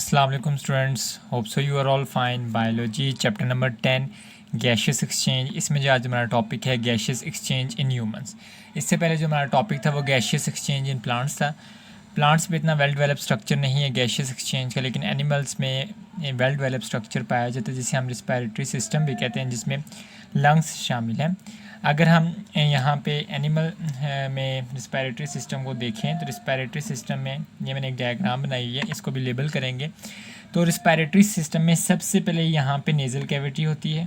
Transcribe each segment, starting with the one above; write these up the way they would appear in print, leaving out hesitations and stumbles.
अस्सलाम वालेकुम students, hope so you are all fine. Biology chapter number 10 gaseous exchange. इसमें जो आज हमारा टॉपिक है गैशियस एक्सचेंज इन ह्यूमंस। इससे पहले जो हमारा टॉपिक था वो गैशियस एक्सचेंज इन प्लांट्स था। प्लांट्स में इतना वेल डेवलप स्ट्रक्चर नहीं है गैशियस एक्सचेंज का, लेकिन एनिमल्स में वेल डेवलप स्ट्रक्चर पाया जाता है जिसे हम रिस्पायरेटरी सिस्टम भी कहते हैं, जिसमें लंग्स शामिल हैं। अगर हम यहाँ पे एनिमल में रिस्पायरेटरी सिस्टम को देखें तो रिस्पायरेटरी सिस्टम में ये मैंने एक डायग्राम बनाई है, इसको भी लेबल करेंगे। तो रिस्पायरेटरी सिस्टम में सबसे पहले यहाँ पे नेज़ल कैविटी होती है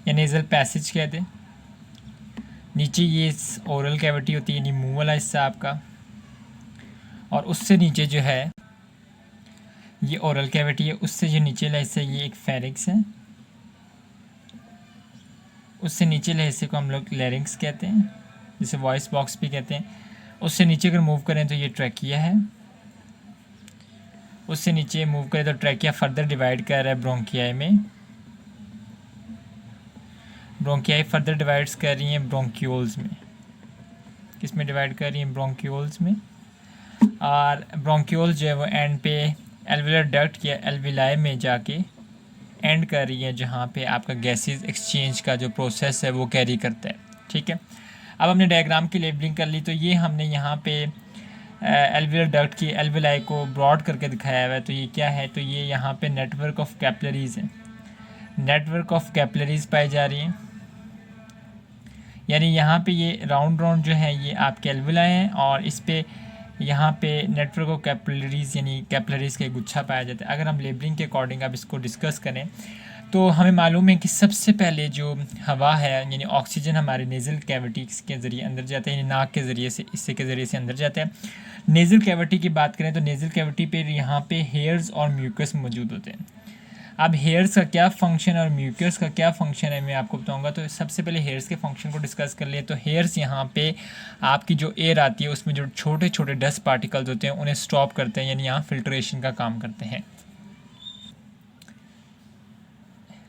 या नेज़ल पैसेज कहते हैं। नीचे ये ओरल कैविटी होती है यानी मुँह वाला हिस्सा आपका, और उससे नीचे जो है ये ओरल कैविटी है। उससे जो नीचे वाला हिस्सा ये एक फेरिक्स है, उससे नीचे वाले हिस्से को हम लोग लैरिंक्स कहते हैं, जिसे वॉइस बॉक्स भी कहते हैं। उससे नीचे अगर मूव करें तो ये ट्रैकिया है। उससे नीचे मूव करें तो ट्रैकिया फर्दर डिवाइड कर रहा है ब्रोंकियाई में। ब्रोंकियाई फर्दर डिवाइड्स कर रही हैं ब्रोंक्यूल्स में। किस में डिवाइड कर रही हैं? ब्रोंक्यूल्स में। और ब्रोंक्यूल्स जो है वो एंड पे एल्विलर डक्ट या एल्विलाई में जाके एंड कर रही है, जहाँ पे आपका गैसेस एक्सचेंज का जो प्रोसेस है वो कैरी करता है। ठीक है, अब हमने डायग्राम की लेबलिंग कर ली। तो ये हमने यहाँ पे एल्विलर डक्ट की एल्विलाई को ब्रॉड करके दिखाया हुआ है। तो ये क्या है? तो ये यहाँ पे नेटवर्क ऑफ कैपिलरीज है। नेटवर्क ऑफ कैपिलरीज पाई जा रही हैं, यानी यहाँ पे ये राउंड राउंड जो है ये आपके एल्विलाई हैं, और इस पे यहाँ पे नेटवर्क ऑफ कैपिलरीज यानी कैपिलरीज का गुच्छा पाया जाता है। अगर हम लेबलिंग के अकॉर्डिंग अब इसको डिस्कस करें तो हमें मालूम है कि सबसे पहले जो हवा है यानी ऑक्सीजन हमारे नेज़ल कैविटी के ज़रिए अंदर जाता है, यानी नाक के ज़रिए से, हिस्से के ज़रिए से अंदर जाता है। नेज़ल कैविटी की बात करें तो नेज़ल कैविटी पे यहाँ पे हेयर्स और म्यूकस मौजूद होते हैं। अब हेयर्स का क्या फंक्शन और म्यूकस का क्या फंक्शन है मैं आपको बताऊंगा। तो सबसे पहले हेयर्स के फंक्शन को डिस्कस कर लिए। तो हेयर्स यहाँ पे आपकी जो एयर आती है उसमें जो छोटे छोटे डस्ट पार्टिकल्स होते हैं उन्हें स्टॉप करते हैं, यानी यहाँ फिल्ट्रेशन का काम करते हैं।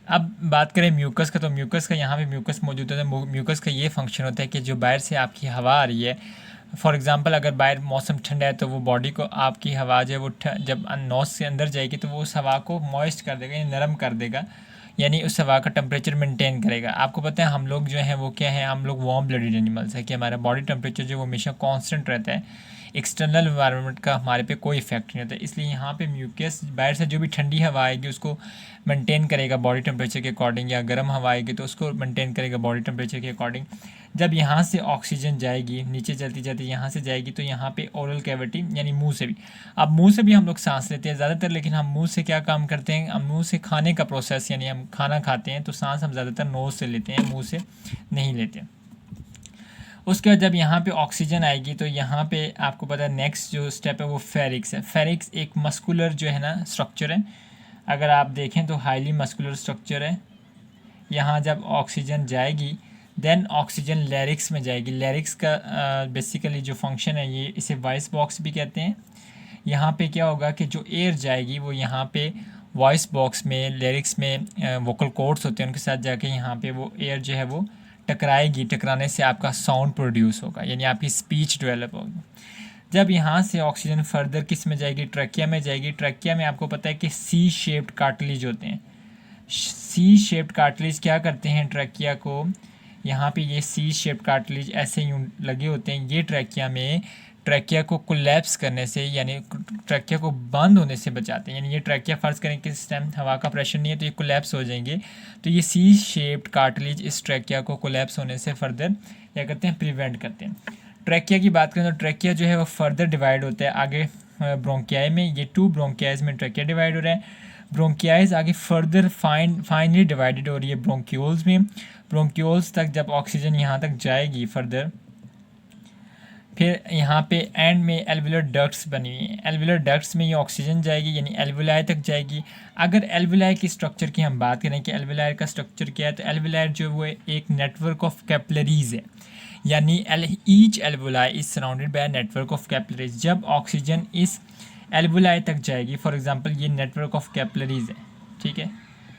अब बात करें म्यूकस का, तो म्यूकस का यहाँ पे म्यूकस मौजूद होता है। म्यूकस का ये फंक्शन होता है कि जो बाहर से आपकी हवा आ रही है, फॉर एग्जांपल अगर बाहर मौसम ठंडा है तो वो बॉडी को आपकी हवा जो है वो जब नोज से अंदर जाएगी तो वो उस हवा को मॉइस्ट कर देगा यानी नरम कर देगा, यानी उस हवा का टेम्परेचर मेंटेन करेगा। आपको पता है हम लोग जो हैं वो क्या है, हम लोग वार्म ब्लडेड एनिमल्स है कि हमारा बॉडी टेम्परेचर जो वो हमेशा कांस्टेंट रहता है। एक्सटर्नल इन्वायरमेंट का हमारे पे कोई इफेक्ट नहीं होता, इसलिए यहाँ पे म्यूकस बाहर से जो भी ठंडी हवा आएगी उसको मेंटेन करेगा बॉडी टेम्परेचर के अकॉर्डिंग, या गर्म हवा आएगी तो उसको मेंटेन करेगा बॉडी टेम्परेचर के अकॉर्डिंग। जब यहाँ से ऑक्सीजन जाएगी नीचे चलती जाती यहाँ से जाएगी तो यहाँ पे ओरल कैविटी यानी मुंह से भी, अब मुंह से भी हम लोग सांस लेते हैं ज़्यादातर, लेकिन हम मुंह से क्या काम करते हैं, हम मुंह से खाने का प्रोसेस यानी हम खाना खाते हैं तो सांस हम ज़्यादातर नोज से लेते हैं, मुँह से नहीं लेते। उसके बाद जब यहाँ पे ऑक्सीजन आएगी तो यहाँ पे आपको पता है नेक्स्ट जो स्टेप है वो फेरिक्स है। फेरिक्स एक मस्कुलर जो है ना स्ट्रक्चर है, अगर आप देखें तो हाईली मस्कुलर स्ट्रक्चर है। यहाँ जब ऑक्सीजन जाएगी देन ऑक्सीजन लैरिक्स में जाएगी। लैरिक्स का बेसिकली जो फंक्शन है ये इसे वॉइस बॉक्स भी कहते हैं। यहाँ पे क्या होगा कि जो एयर जाएगी वो यहाँ पे वॉइस बॉक्स में लैरिक्स में वोकल कॉर्ड्स होते हैं, उनके साथ जाके यहाँ पे वो एयर जो है वो टकराएगी। टकराने से आपका साउंड प्रोड्यूस होगा यानी आपकी स्पीच डेवलप होगी। जब यहाँ से ऑक्सीजन फर्दर किस में जाएगी, ट्रैकिया में जाएगी। ट्रैकिया में आपको पता है कि सी शेप्ड कार्टिलेज होते हैं। सी शेप्ड कार्टिलेज क्या करते हैं ट्रैकिया को, यहाँ पे ये सी शेप्ड कार्टिलेज ऐसे यूं लगे होते हैं। ये ट्रैकिया में ट्रैकिया को कोलैप्स करने से यानी ट्रैकिया को बंद होने से बचाते हैं। यानी ये ट्रैकिया फ़र्ज़ करें कि इस टाइम हवा का प्रेशर नहीं है तो ये कोलैप्स हो जाएंगे, तो ये सी शेप्ड कार्टिलेज इस ट्रैकिया को कोलैप्स होने से फर्दर क्या करते हैं, प्रिवेंट करते हैं। ट्रैकिया की बात करें तो ट्रैकिया जो है वो फर्दर डिवाइड होता है आगे ब्रोंकियाई में। ये 2 ब्रोंकियाइज में ट्रैकिया डिवाइड हो रहा है। ब्रोंकियाइज आगे फर्दर फाइनली डिवाइडेड हो रही है ब्रोंक्यूल्स में। ब्रोंक्यूल्स तक जब ऑक्सीजन यहाँ तक जाएगी फर्दर, फिर यहाँ पे एंड में एल्विलर डक्ट्स बनी हुई हैं। एल्विलर डक्ट्स में ये ऑक्सीजन जाएगी यानी एल्विलाई तक जाएगी। अगर एल्विलाई की स्ट्रक्चर की हम बात करें कि एल्विलाई का स्ट्रक्चर क्या है, तो एल्विलाई जो वो एक नेटवर्क ऑफ कैपिलरीज है, यानी each alveoli is surrounded by network of capillaries. जब ऑक्सीजन इस एल्विलाई तक जाएगी, फॉर एग्जांपल ये नेटवर्क ऑफ कैपिलरीज है, ठीक है,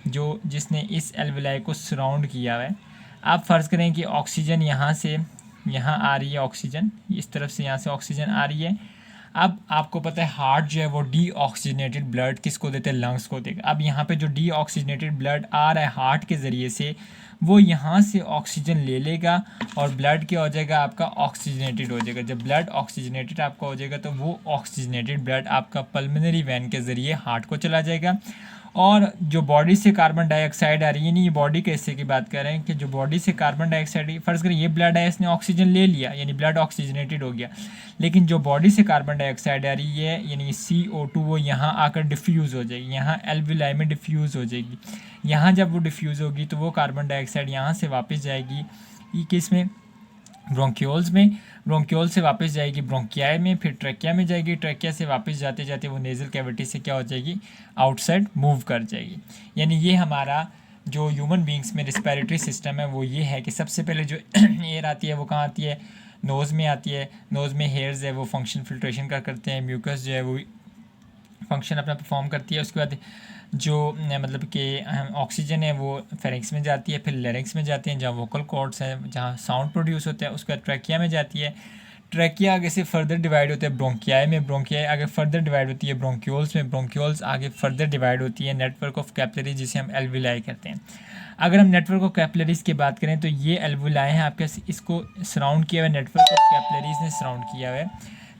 जो जिसने इस एल्विलाई को सराउंड किया हुआ है। आप फ़र्ज़ करें कि ऑक्सीजन यहाँ से यहाँ आ रही है, ऑक्सीजन इस तरफ से यहाँ से ऑक्सीजन आ रही है। अब आपको पता है हार्ट जो है वो डीऑक्सीजनेटेड ब्लड किसको देते हैं, लंग्स को देगा। अब यहाँ पे जो डीऑक्सीजनेटेड ब्लड आ रहा है हार्ट के ज़रिए से, वो यहाँ से ऑक्सीजन ले लेगा और ब्लड क्या हो जाएगा आपका, ऑक्सीजनेटेड हो जाएगा। जब ब्लड ऑक्सीजनेटेड आपका हो जाएगा तो वो ऑक्सीजनेटेड ब्लड आपका पल्मोनरी वैन के ज़रिए हार्ट को चला जाएगा। और जो बॉडी से कार्बन डाइऑक्साइड आ रही है, नहीं ये बॉडी के हिस्से की बात कर रहे हैं कि जो बॉडी से कार्बन डाइऑक्साइड, फ़र्ज़ करें ये ब्लड है, इसने ऑक्सीजन ले लिया यानी ब्लड ऑक्सीजनेटेड हो गया, लेकिन जो बॉडी से कार्बन डाइऑक्साइड आ रही है यानी CO2 वो यहाँ आकर डिफ्यूज़ हो जाएगी, यहाँ एल्विलाई में डिफ्यूज़ हो जाएगी। यहाँ जब वो डिफ्यूज़ होगी तो वो कार्बन डाइऑक्साइड यहाँ से वापस जाएगी किस में, ब्रोंक्यूल्स में, ब्रोंक्यूल से वापस जाएगी ब्रोंकियाई में, फिर ट्रैकिया में जाएगी, ट्रैकिया से वापस जाते जाते वो नेज़ल कैविटी से क्या हो जाएगी, आउटसाइड मूव कर जाएगी। यानी ये हमारा जो ह्यूमन बींग्स में रिस्पिरेटरी सिस्टम है वो ये है कि सबसे पहले जो एयर आती है वो कहाँ आती है, नोज़ में आती है। नोज़ में हेयर्स है वो फंक्शन फिल्ट्रेशन का करते हैं, म्यूकस जो है वो फंक्शन अपना परफॉर्म करती है। उसके बाद जो मतलब कि ऑक्सीजन है वो फेरिंक्स में जाती है, फिर लेरिंक्स में जाती हैं जहाँ वोकल कॉर्ड्स हैं, जहाँ साउंड प्रोड्यूस होता है। उसके बाद ट्रैकिया में जाती है, ट्रैकिया आगे से फर्दर डिवाइड होता है ब्रोंकियाई में, ब्रोंकियाई आगे फर्दर डिवाइड होती है ब्रोंक्यूल्स में, ब्रोंक्यूल्स आगे फर्दर डिवाइड होती है नेटवर्क ऑफ कैपिलरीज जिसे हम एल्विलाई कहते हैं। अगर हम नेटवर्क ऑफ कैपिलरीज की बात करें तो ये एल्विलाई हैं आपके, इसको सराउंड किया हुआ है, नेटवर्क ऑफ कैपिलरीज ने सराउंड किया हुआ है।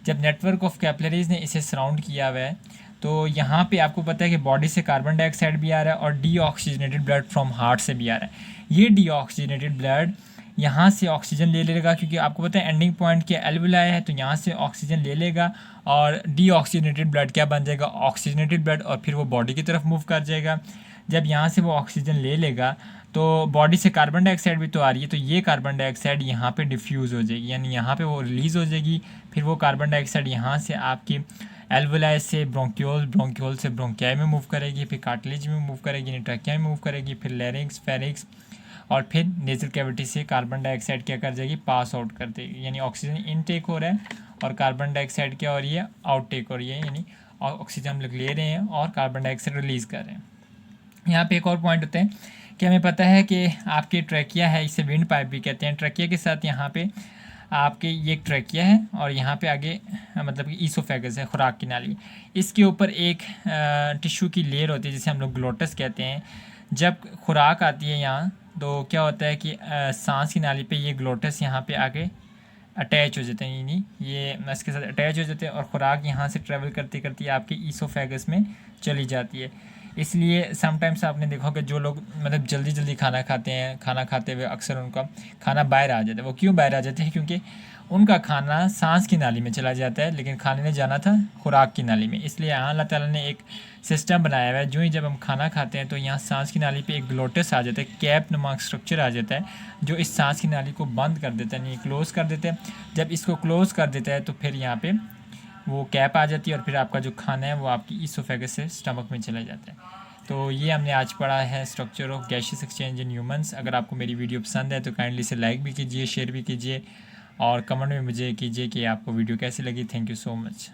जब नेटवर्क ऑफ कैपिलरीज ने इसे सराउंड किया हुआ है तो यहाँ पे आपको पता है कि बॉडी से कार्बन डाइऑक्साइड भी आ रहा है और डीऑक्सीजनेटेड ब्लड फ्रॉम हार्ट से भी आ रहा है। ये डीऑक्सीजनेटेड ब्लड यहाँ से ऑक्सीजन ले लेगा, क्योंकि आपको पता है एंडिंग पॉइंट क्या एल्विलाई है, तो यहाँ से ऑक्सीजन ले लेगा और डीऑक्सीजनेटेड ब्लड क्या बन जाएगा, ऑक्सीजनेटेड ब्लड, और फिर वो बॉडी की तरफ मूव कर जाएगा। जब यहाँ से वो ऑक्सीजन ले लेगा तो बॉडी से कार्बन डाइऑक्साइड भी तो आ रही है, तो ये कार्बन डाइऑक्साइड यहाँ पे डिफ्यूज़ हो जाएगी, यानी यहाँ पे वो रिलीज़ हो जाएगी। फिर वो कार्बन डाइऑक्साइड यहाँ से आपकी एल्विलाई से ब्रोंक्यूल, ब्रोंक्यूल से ब्रोंकियाई में मूव करेगी, फिर कार्टिलेज में मूव करेगी, यानी ट्रैकिया में मूव करेगी, फिर लेरिंक्स, फेरिंक्स, और फिर नेज़ल कैविटी से कार्बन डाइऑक्साइड क्या कर जाएगी, पास आउट कर देगी। यानी ऑक्सीजन इनटेक हो रहा है और कार्बन डाइऑक्साइड क्या हो रही है, आउटटेक हो रही है, यानी ऑक्सीजन हम लोग ले रहे हैं और कार्बन डाइऑक्साइड रिलीज़ कर रहे हैं। यहाँ पे एक और पॉइंट होता है कि हमें पता है कि आपके ट्रैकिया है, इसे विंड पाइप भी कहते हैं। ट्रैकिया के साथ यहाँ पे आपके ये एक ट्रैकिया है और यहाँ पे आगे मतलब कि ईसोफेगस है, खुराक की नाली। इसके ऊपर एक टिश्यू की लेयर होती है जिसे हम लोग ग्लोटस कहते हैं। जब खुराक आती है यहाँ तो क्या होता है कि सांस की नाली पे ये ग्लोटस यहाँ पे आगे अटैच हो जाते हैं, यानी ये इसके साथ अटैच हो जाते हैं और ख़ुराक यहाँ से ट्रैवल करते करते आपके ईसोफेगस में चली जाती है। इसलिए समटाइम्स आपने देखा कि जो लोग मतलब जल्दी जल्दी खाना खाते हैं, खाना खाते हुए अक्सर उनका खाना बाहर आ जाता है। वो क्यों बाहर आ जाते हैं, क्योंकि उनका खाना सांस की नाली में चला जाता है, लेकिन खाने ने जाना था खुराक की नाली में। इसलिए यहाँ अल्लाह ताला ने एक सिस्टम बनाया हुआ है, जो ही जब हम खाना खाते हैं तो यहाँ सांस की नाली पे एक ग्लोटस आ जाता है, कैप नुमा स्ट्रक्चर आ जाता है, जो इस सांस की नाली को बंद कर देता है, नहीं क्लोज़ कर देता है। जब इसको क्लोज़ कर देता है तो फिर यहाँ पे वो कैप आ जाती है और फिर आपका जो खाना है वो आपकी ईसोफेगस से स्टमक में चला जाता है। तो ये हमने आज पढ़ा है structure of gaseous exchange in humans. अगर आपको मेरी वीडियो पसंद है तो काइंडली से लाइक भी कीजिए, शेयर भी कीजिए और कमेंट में मुझे कीजिए कि आपको वीडियो कैसी लगी। Thank you so much.